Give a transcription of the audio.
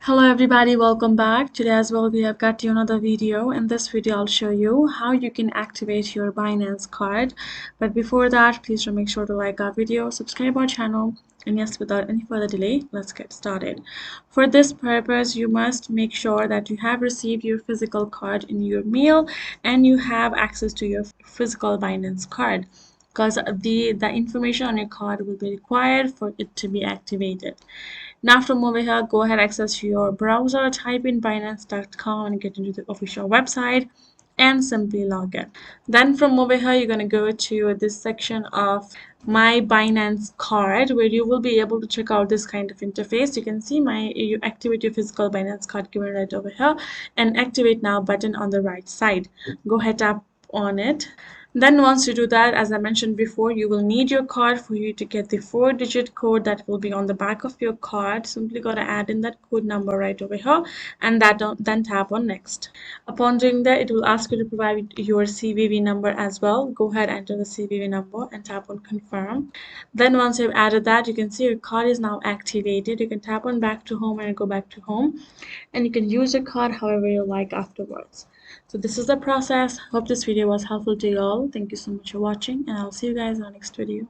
Hello everybody, welcome back. Today as well we have got you another video. In this video I'll show you how you can activate your Binance card. But before that, please do make sure to like our video, subscribe our channel, and yes, without any further delay, let's get started. For this purpose, you must make sure that you have received your physical card in your mail and you have access to your physical Binance card, because the information on your card will be required for it to be activated. Now from over here, go ahead, access your browser, type in binance.com and get into the official website and simply log in. Then from over here, you're going to go to this section of My Binance Card, where you will be able to check out this kind of interface. You can see you activate your physical Binance card given right over here, and activate now button on the right side. Go ahead, tap on it. Then once you do that, as I mentioned before, you will need your card for you to get the 4-digit code that will be on the back of your card. Simply got to add in that code number right over here, and then tap on next. Upon doing that, it will ask you to provide your CVV number as well. Go ahead, enter the CVV number and tap on confirm. Then once you've added that, you can see your card is now activated. You can tap on back to home and go back to home, and you can use your card however you like afterwards. So this is the process. Hope this video was helpful to you all. Thank you so much for watching, and I'll see you guys in our next video.